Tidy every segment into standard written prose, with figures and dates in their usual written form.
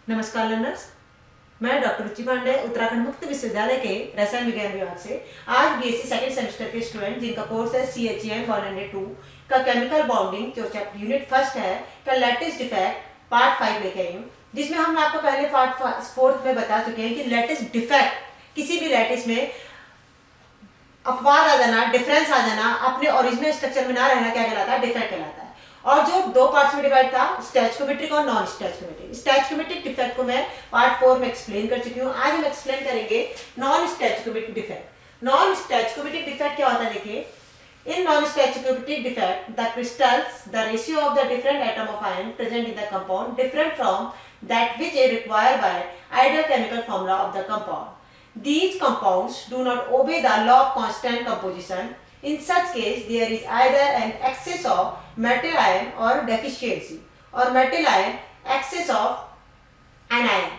नमस्कार लर्नर्स, मैं डॉक्टर रुचि पांडे उत्तराखंड मुक्त विश्वविद्यालय के रसायन विज्ञान विभाग से आज बीएससी सेकंड सेमेस्टर के स्टूडेंट जिनका कोर्स है CHEN 102 का केमिकल बॉन्डिंग जो चैप्टर यूनिट फर्स्ट है का लैटिस डिफेक्ट पार्ट 5 लेके आई हूँ, जिसमें हम आपको पहले पार्ट फोर्थ में बता चुके हैं कि लैटिस डिफेक्ट किसी भी लैटिस में अपवाद आ जाना, डिफरेंस आ जाना, अपने ओरिजिनल स्ट्रक्चर में ना रहना क्या कहलाता है, डिफेक्ट कहलाता है। और जो दो पार्ट्स में डिवाइड था, स्टैचकोमेट्रिक और नॉन स्टैचकोमेट्रिक। स्टैचकोमेट्रिक डिफेक्ट को मैं पार्ट 4 में एक्सप्लेन कर चुकी हूँ। आज हम एक्सप्लेन करेंगे non stoichiometric defect. Non stoichiometric defect क्या होता है, देखिए, in non-stoichiometric defect the crystals, the ratio of the different atom of iron present in the compound different from that which is required by ideal chemical formula of the compound. These compounds do not obey the law of constant composition. In such case there is either an excess of metal ion or deficiency, or metal ion excess of anion,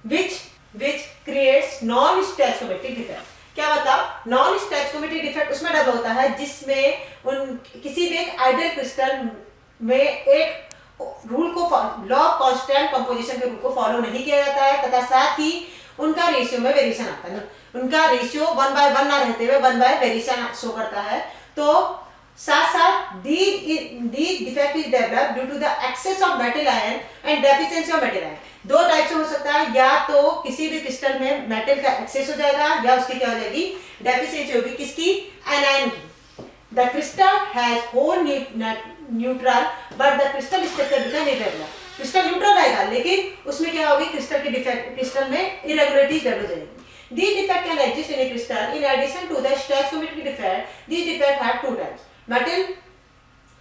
which creates non-stoichiometric defect. क्या मतलब non stoichiometric defect उसमें double होता है जिसमें उन किसी भी एक आइडियल क्रिस्टल में एक रूल को लॉ ऑफ कांस्टेंट कंपोजिशन के रूल को फॉलो नहीं किया जाता है तथा साथ ही उनका रेशियो में वेरिएशन आता है। उनका रेशियो 1/1 ना रहते हुए 1 वेरिएशन शो करता है। तो साथ साथ these defect is developed due to the excess of metal ion and deficiency of metal ion. दो टाइप से हो सकता है, या तो किसी भी क्रिस्टल में मेटल का एक्सेस हो जाएगा या उसकी क्या हो जाएगी, डेफिशिएंसी होगी, किसकी, एनायन की। The crystal has whole neutral but the crystal structure become irregular. Crystal neutral रहेगा लेकिन उसमें क्या होगी, क्रिस्टल की डिफेक्ट, क्रिस्टल में इरेगुलरिटीज डेवलप हो जाएगी। These defect can exist in a crystal. In addition to the stoichiometric defect, these defect have two types. Metal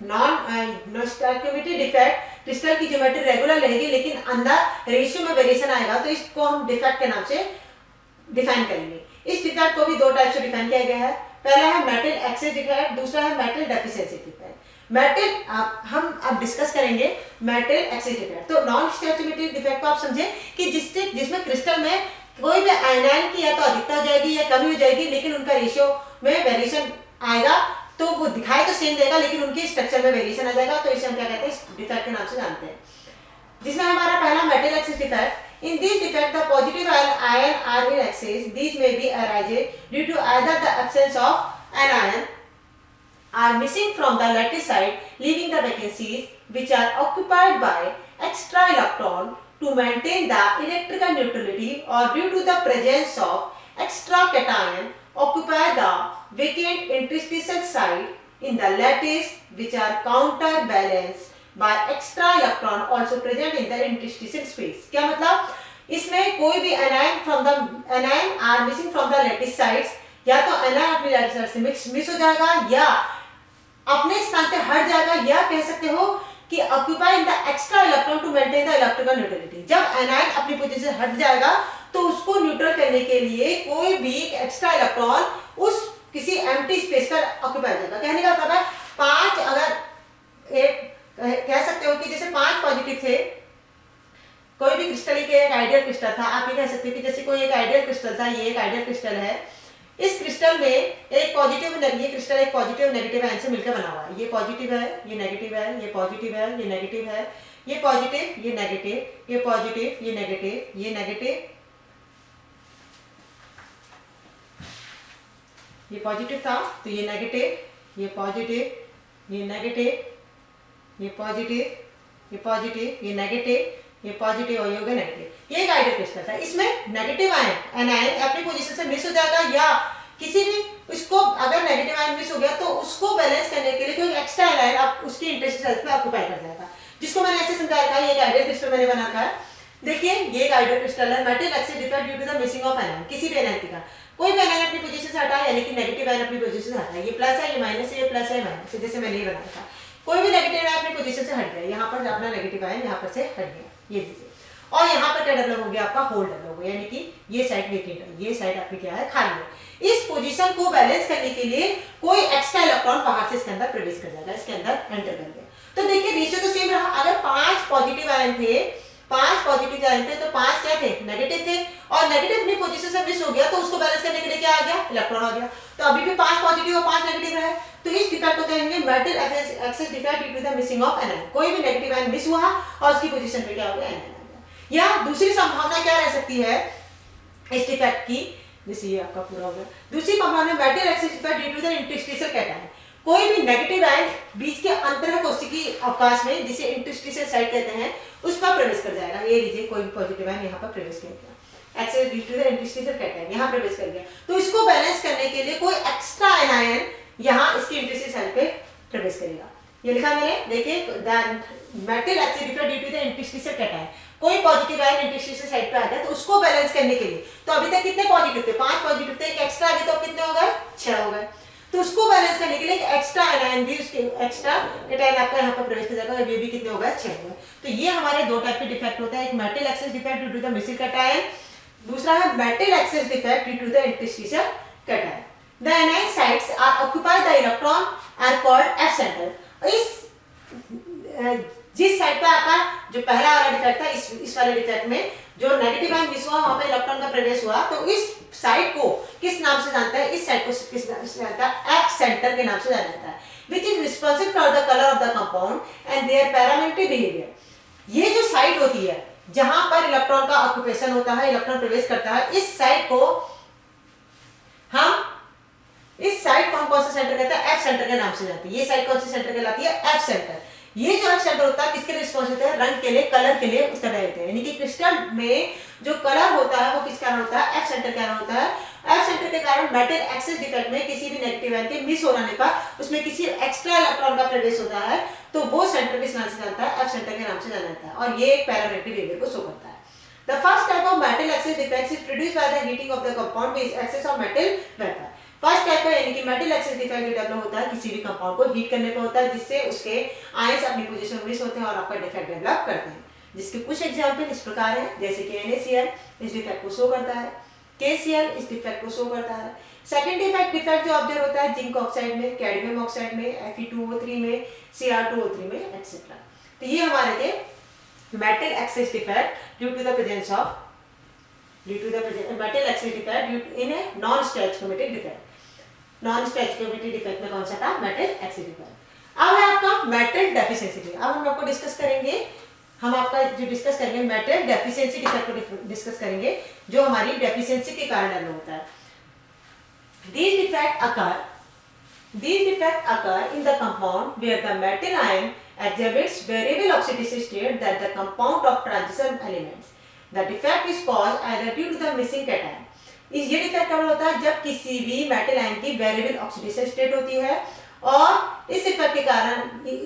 non stoichiometric defect, crystal की ज्योमेट्री रेगुलर रहेगी लेकिन अंदर रेशियो में variation आएगा, तो इसको हम डिफेक्ट के नाम से डिफाइन करेंगे। इस डिफेक्ट को भी दो टाइप से डिफाइन किया गया है। पहला है मेटल एक्सेस डिफेक्ट, दूसरा है मेटल डेफिशिएंसी डिफेक्ट। मेटल हम अब डिस्कस करेंगे मेटल एक्सेस डिफेक्ट। तो नॉन स्टैचकोमेट्रिक डिफेक्ट को आप समझे कि जिसमें क्रिस्टल में कोई भी आयनाइन की या तो अधिकता हो जाएगी या कमी हो जाएगी लेकिन उनका रेशियो में वेरिएशन आएगा, तो वो दिखाई तो सेम देगा लेकिन उनके स्ट्रक्चर में वेरिएशन आ जाएगा, तो इसे हम क्या कहते हैं, इस डिफेक्ट के नाम से जानते हैं। जिसमें हमारा पहला metal excess defect. In this defect the positive ion are in excess, this may be arised due to either the absence of an ion are missing from the lattice side leaving the vacancies which are occupied by extra electron to maintain the electrical neutrality, or due to the presence of extra cation occupy the vacant interstitial site in the lattice which are counterbalanced by extra electron also present in the interstitial space. क्या मतलब, इसमें कोई भी anion are missing from the lattice sites, या तो anion अपनी lattice side से miss हो जाएगा या अपने स्थान से हट जाएगा, या कह सकते हो कि occupy in the extra electron to maintain the electrical neutrality. जब एनायन अपनी पोजीशन से हट जाएगा तो उसको न्यूट्रल करने के लिए कोई भी एक्स्ट्रा इलेक्ट्रॉन उस किसी एम्प्टी स्पेस पर ऑक्यूपाई करेगा। कहने का मतलब है 5, अगर एक कह सकते हो कि जैसे 5 पॉजिटिव थे, कोई भी क्रिस्टल के एक आइडियल क्रिस्टल था, आप ये कह सकते हो कि जैसे कोई एक आइडियल क्रिस्टल था, ये एक आइडियल क्रिस्टल है, इस क्रिस्टल में एक पॉजिटिव, ये क्रिस्टल एक पॉजिटिव नेगेटिव आयन से मिलकर बना हुआ है। ये पॉजिटिव है, ये नेगेटिव है, ये पॉजिटिव है, ये नेगेटिव है, ये पॉजिटिव, ये नेगेटिव, ये पॉजिटिव, ये नेगेटिव, ये नेगेटिव, ये पॉजिटिव था तो ये नेगेटिव, ये पॉजिटिव, ये नेगेटिव, ये पॉजिटिव, ये पॉजिटिव, ये नेगेटिव, ये पॉजिटिव और ये हो गया नेगेटिव। ये एक आइडियल क्रिस्टल था। इसमें नेगेटिव आयन एनायन अपनी पोजीशन से मिस हो जाएगा, या किसी भी इसको अगर नेगेटिव आयन मिस हो गया तो उसको बैलेंस करने के लिए कोई एक्स्ट्रा आयन आप उसकी इंटरस्टिशियल में ऑक्युपाई कर जाएगा, जिसको मैंने ऐसे समझाया था। ये एक आइडियल क्रिस्टल मैंने बना रखा है। देखिए ये एक आइडियल क्रिस्टल है, metal excess defect due to the missing of ion. किसी भी एनायन का कोई भी एनायन अपनी पोजीशन से हटा, यानी कि नेगेटिव आयन अपनी पोजीशन से हटा, ये प्लस है, ये माइनस है, ये प्लस है, ये माइनस है, जैसे मैंने ये बनाया था। कोई भी नेगेटिव आयन अपनी पोजीशन से हट गया, यहाँ पर अपना नेगेटिव आयन यहाँ पर से हट गया, ये दीजिए, और यहाँ पर क्या डेवलप हो गया, आपका होल डेवलप हो गया, यानी कि ये साइड वेकेंट है, ये साइड आपकी क्या है, खाली है। इस पोजीशन को बैलेंस करने के लिए कोई एक्स्ट्रा इलेक्ट्रॉन बाहर से इसके अंदर प्रवेश कर जाएगा, इसके अंदर एंटर कर गया। तो देखिए रेशियो तो सेम रहा। अगर 5 पॉजिटिव आयन थे, 5 पॉजिटिव आयन थे तो 5 क्या थे, नेगेटिव थे, और नेगेटिव अपनी पोजीशन से मिस हो गया तो उसको बैलेंस करने के लिए क्या आ गया, इलेक्ट्रॉन आ गया। तो अभी भी 5 पॉजिटिव और 5 नेगेटिव रहे, तो इस डिफेक्ट को कहेंगे metal excess defect due to the missing of anion. कोई भी नेगेटिव आयन मिस हुआ और उसकी पोजीशन पे क्या हो गया, एनायन आ गया। या दूसरी संभावना क्या रह सकती है इस डिफेक्ट की, जैसे ये आपका पूरा हो गया। दूसरी संभावना metal excess defect due to the interstitial cation, कोई भी नेगेटिव आयन बीच के अंतरह कोशिकी अवकाश में, जिसे इंटरस्टिशियल साइट कहते हैं, उस पर प्रवेश कर जाएगा। ये लीजिए कोई भी पॉजिटिव आयन यहाँ पर प्रवेश कर गया, excess due to the interstitial cation यहाँ प्रवेश कर गया, तो इसको बैलेंस करने के लिए कोई एक्स्ट्रा आयन यहाँ इसकी इंटरस्टिशियल साइट पे प्रवेश करेगा। ये लिखा मैंने, देखिए metal excess defect due to the interstitial cation, कोई पॉजिटिव आयन इंटरस्टिशियल साइट पे आता है तो उसको बैलेंस करने के लिए, तो अभी तक कितने पॉजिटिव थे, 5 पॉजिटिव थे, एक एक्स्ट्रा अभी तो कितने हो गए, 6 हो गए, तो उसको बैलेंस करने के लिए एक एक्स्ट्रा आयन भी, उसके एक्स्ट्रा कैटायन आपका यहाँ पर प्रवेश कर जाएगा, ये भी कितने हो गए, 6 हो गए। तो ये हमारे दो टाइप के डिफेक्ट होता है, एक metal excess defect due to the missing cation, दूसरा है metal excess defect due to the interstitial cation. The anion sites are occupied the electron are called F center। जिस साइड पे आपका जो पहला वाला डिफेक्ट था, इस वाले डिफेक्ट में जो नेगेटिव आयन मिस हुआ, वहां पे इलेक्ट्रॉन का प्रवेश हुआ, तो इस साइड को किस नाम से जानता है, इस साइड को किस नाम से जानता है, एफ सेंटर के नाम से जाना जाता है, which is responsible for the colour of the compound and their parametric behaviour. ये जो साइड होती है जहां पर इलेक्ट्रॉन का ऑक्यूपेशन होता है, इलेक्ट्रॉन प्रवेश करता है, इस साइड को हम कौन सा सेंटर कहते हैं, एफ सेंटर के नाम से जानते हैं। ये साइड कौन सी सेंटर कहलाती है, एफ सेंटर। ये जो एफ सेंटर होता है किसके रिस्पॉन्स होता है, रंग के लिए, कलर के लिए उत्तर देते हैं, यानी कि क्रिस्टल में जो कलर होता है वो किस कारण होता है, एफ सेंटर के कारण होता है। एफ सेंटर के कारण मेटल एक्सेस डिफेक्ट में किसी भी नेगेटिव आयन के मिस हो जाने पर उसमें किसी एक्स्ट्रा इलेक्ट्रॉन का प्रवेश होता है, तो वो सेंटर किस नाम से जानता है, एफ सेंटर के नाम से जाना जाता है, और ये एक पैरामेट्रिक बिहेवियर को शो करता है। The first type of metal excess defects is produced by the heating of the compound with excess of metal vapor। First type का यानी कि मेटल एक्सेस डिफेक्ट डेवलप होता है किसी भी कंपाउंड को हीट करने पर होता है, जिससे उसके आयंस अपनी पोजीशन में मिस होते हैं और आपका डिफेक्ट डेवलप करते हैं, जिसके कुछ एग्जांपल इस प्रकार हैं, जैसे कि NaCl इस डिफेक्ट को शो करता है, KCl इस डिफेक्ट को शो करता है। सेकंड डिफेक्ट जो ऑब्जर्व होता है जिंक ऑक्साइड में, कैडमियम ऑक्साइड में, Fe2O3 में, Cr2O3 में एटसेट्रा। तो ये हमारे थे metal excess defect due to the presence of metal excess defect in a non-stoichiometric defect। non-stoichiometric defect में कौन सा था, metal excess defect। अब है आपका metal deficiency। अब हम आपको डिस्कस करेंगे, हम आपका जो डिस्कस करेंगे metal deficiency defect को डिस्कस करेंगे, जो हमारी deficiency के कारण डेवलप होता है। These defects occur in the compound where the metal ion exhibits variable oxidation state that the compound of transition elements। The defect is caused either due to the missing cation। ये defect कब होता है, जब किसी भी metal ion की variable oxidation state होती है, और इस इफेक्ट के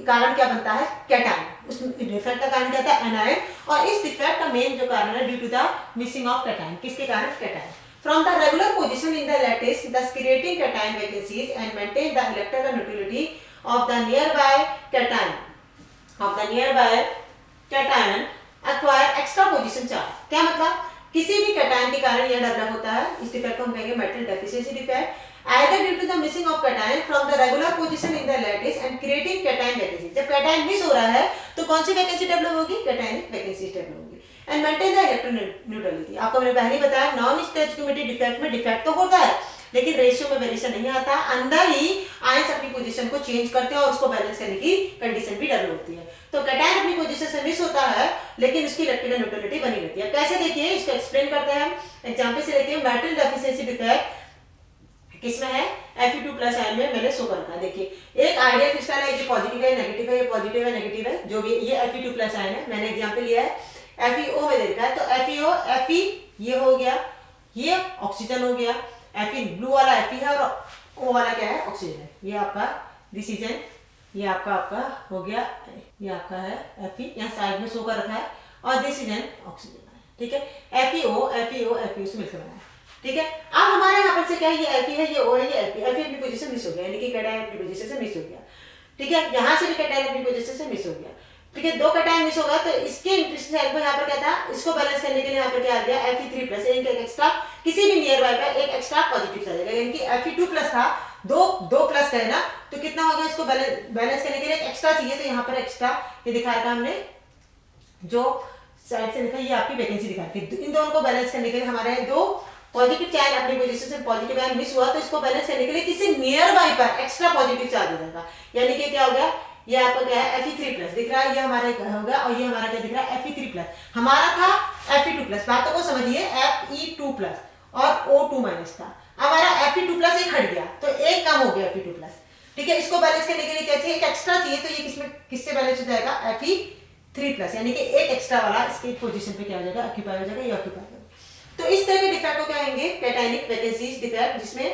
कारण क्या बनता है, कैटायन। उस डिफेक्ट का कारण क्या था, एनायन, और इस डिफेक्ट का मेन जो कारण है due to the missing of cation, किसके कारण, cation. From the regular position in the lattice, thus creating cation vacancies and maintain the electrical neutrality of the nearby cation। acquire extra position charge। क्या मतलब, किसी भी cation के कारण यह develop होता है, इस डिफेक्ट को हम कहेंगे metal deficiency defect, either due to the missing of cation from the regular position in the lattice and creating cation vacancy। जब कैटायन मिस हो रहा है तो कौन सी वैकेंसी डेवलप होगी, कैटायनिक वैकेंसी डेवलप होगी। And maintain the electroneutrality. आपको मैंने पहले बताया नॉन स्टोइचियोमेट्रिक डिफेक्ट में डिफेक्ट तो होता है लेकिन रेशियो में वेरिएशन नहीं आता, अंदर ही आयंस अपनी पोजीशन को चेंज करते हैं और उसको बैलेंस करने की कंडीशन भी डेवलप होती है। तो कैटायन अपनी पोजीशन से मिस होता है लेकिन उसकी इलेक्ट्रिकल न्यूट्रलिटी बनी रहती है। कैसे, देखिए इसको एक्सप्लेन करते हैं, एग्जांपल से देखिए। मेटल डेफिशिएंसी डिफेक्ट किसमें है, Fe2+ आयन में मैंने शो करना है। देखिए एक आइडियल क्रिस्टल है, ये पॉजिटिव है, नेगेटिव है, ये पॉजिटिव है, नेगेटिव है, जो भी ये Fe2+ आयन है, मैंने एग्जांपल लिया है FeO में देखा है, तो FeO Fe ये हो गया, ये ऑक्सीजन हो गया, Fe ब्लू वाला Fe है और O वाला क्या है, ऑक्सीजन है। ये आपका डिसीजन, ये आपका हो गया, ये आपका है Fe, यहाँ साइड में शो कर रखा है, और डिसीजन ऑक्सीजन है, ठीक है। FeO से मिलकर बना है, ठीक है। अब हमारे यहाँ पर से क्या है, ये Fe है, ये O है, ये Fe अपनी पोजीशन मिस हो गया, यानी कि कैटायन अपनी पोजीशन से मिस हो गया, ठीक है। यहाँ से भी कैटायन अपनी पोजीशन से मिस हो गया, ठीक है। दो कैटायन मिस होगा तो इसके इंटरेस्टिंग साइड में यहाँ पर क्या था, इसको बैलेंस करने के लिए यहाँ पर क्या आ गया, Fe3+, यानी कि एक्स्ट्रा किसी भी नियर बाय पर एक एक्स्ट्रा पॉजिटिव आ जाएगा, यानी कि Fe2+ था, दो प्लस का है ना, तो कितना हो गया, इसको बैलेंस करने के लिए एक एक्स्ट्रा चाहिए, तो यहाँ पर एक्स्ट्रा ये दिखा रखा हमने, जो साइड से लिखा, ये आपकी वैकेंसी दिखा रखी। इन दोनों को बैलेंस करने के लिए हमारे दो पॉजिटिव चार्ज अपनी पोजीशन से पॉजिटिव आयन मिस हुआ, तो इसको बैलेंस करने के लिए किसी नियर बाय पर एक्स्ट्रा पॉजिटिव चार्ज हो जाएगा, यानी कि क्या हो गया, ये आपका क्या है Fe3+ दिख रहा है, ये हमारा हो गया, और ये हमारा क्या दिख रहा है Fe3+। हमारा था Fe2+, बातों को समझिए, Fe2+ और O2- था, हमारा Fe2+ एक हट गया तो एक कम हो गया Fe2+। ठीक है, इसको बैलेंस करने के लिए क्या चाहिए, एक एक्स्ट्रा चाहिए, तो ये किससे बैलेंस हो जाएगा Fe3+, यानी कि एक एक्स्ट्रा वाला इसके पोजीशन पे क्या हो जाएगा, ऑक्यूपाई हो जाएगा, ये ऑक्यूपाई हो जाएगा। तो इस तरह के डिफेक्ट को क्या कहेंगे, कैटायनिक वैकेंसीज डिफेक्ट, जिसमें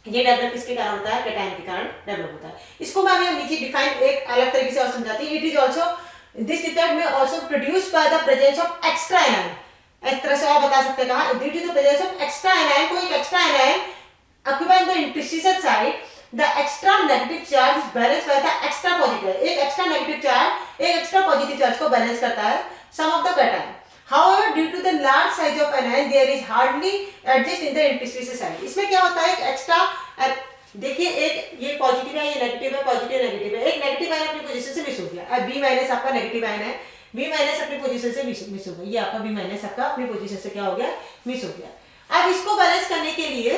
ये डेवलप किसके कारण होता है, कैटायन के कारण डेवलप होता है। इसको मैं अभी नीचे डिफाइन एक अलग तरीके से और समझाती हूं। It is also, this defect में also produced by the presence of extra anion. एक तरह से और बता सकते हैं, कहां due to the presence of extra anion, कोई एक extra anion occupying the interstitial site, the extra negative charge is balanced by the extra positive। एक extra negative charge एक extra positive charge को बैलेंस करता है some of the cation। However, due to the large size of anion, there is hardly adjust in the interstitial side। इसमें क्या होता है, एक एक्स्ट्रा, देखिए एक ये पॉजिटिव है, ये नेगेटिव है, पॉजिटिव नेगेटिव है, एक नेगेटिव आयन अपनी पोजीशन से मिस हो गया। अब B- आपका नेगेटिव आयन है, B- अपनी पोजीशन से मिस हो गया, ये आपका B- आपका अपनी पोजीशन से क्या हो गया, मिस हो गया। अब इसको बैलेंस करने के लिए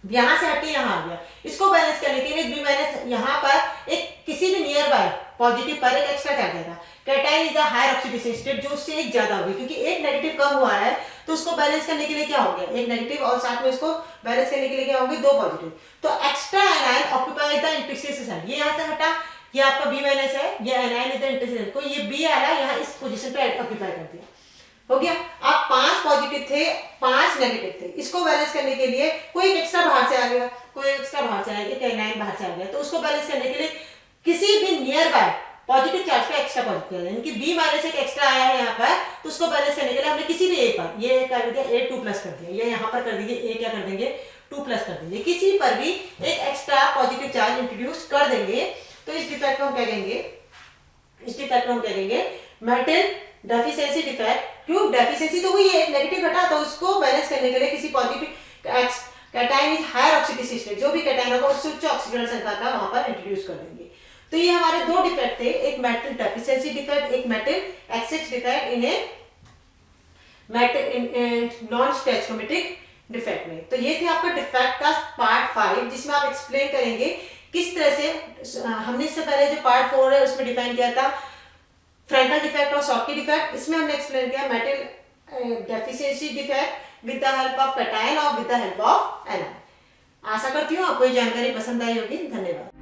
यहां से हटके यहां आ गया, इसको बैलेंस करने के लिए B- यहां पर एक किसी भी नियर बाय पॉजिटिव पर एक एक्स्ट्रा चार्ज आएगा। Cation is the higher oxidation state, जो उससे एक ज्यादा होगी, क्योंकि एक नेगेटिव कम हुआ है तो उसको बैलेंस करने के लिए क्या हो गया, एक नेगेटिव और साथ में उसको बैलेंस करने के लिए क्या होंगे, दो पॉजिटिव। तो extra anion occupy the interstitial side, ये यहां से हटा, ये आपका B- है, ये एनायन इज द इंटरस्टिशियल को, ये B आ रहा है यहां इस पोजीशन पे ऑक्यूपाई कर दिया, हो गया। अब 5 पॉजिटिव थे, 5 नेगेटिव थे, इसको बैलेंस करने के लिए कोई एक्स्ट्रा बाहर से आ गया, कोई एक्स्ट्रा बाहर से आ गया, एक एनायन बाहर से आ गया, तो उसको बैलेंस करने के लिए किसी भी नियर बाय पॉजिटिव चार्ज पे एक्स्ट्रा पॉजिटिव, यानी कि B- एक एक्स्ट्रा आया है यहाँ पर, तो उसको बैलेंस करने के लिए हमने किसी भी ए पर, ये कर दिया A2+ कर दिया, ये यहाँ पर कर दीजिए A क्या कर देंगे 2+ कर देंगे, किसी पर भी एक एक्स्ट्रा पॉजिटिव चार्ज इंट्रोड्यूस कर देंगे, तो इस डिफेक्ट को हम क्या कहेंगे, इस डिफेक्ट को हम क्या कहेंगे मेटल डेफिशिएंसी डिफेक्ट। क्यों, डेफिशिएंसी तो हुई है, एक नेगेटिव हटा, तो उसको बैलेंस करने के लिए किसी positive cation is higher oxidation state, जो भी कैटायन होगा उससे उच्च ऑक्सीकरण संख्या का वहां पर इंट्रोड्यूस कर देंगे। तो ये हमारे दो डिफेक्ट थे, एक मेटल डेफिशिएंसी डिफेक्ट, एक metal excess defect in a metal in non stoichiometric defect में। तो ये थे आपका डिफेक्ट का पार्ट 5, जिसमें आप एक्सप्लेन करेंगे किस तरह से हमने इससे पहले जो पार्ट 4 है उसमें डिफाइन किया था फ्रंटल डिफेक्ट और शॉर्टकी डिफेक्ट, इसमें हमने एक्सप्लेन किया metal deficiency defect with the help of cation और with the help of anion. आशा करती हूँ आपको ये जानकारी पसंद आई होगी। धन्यवाद।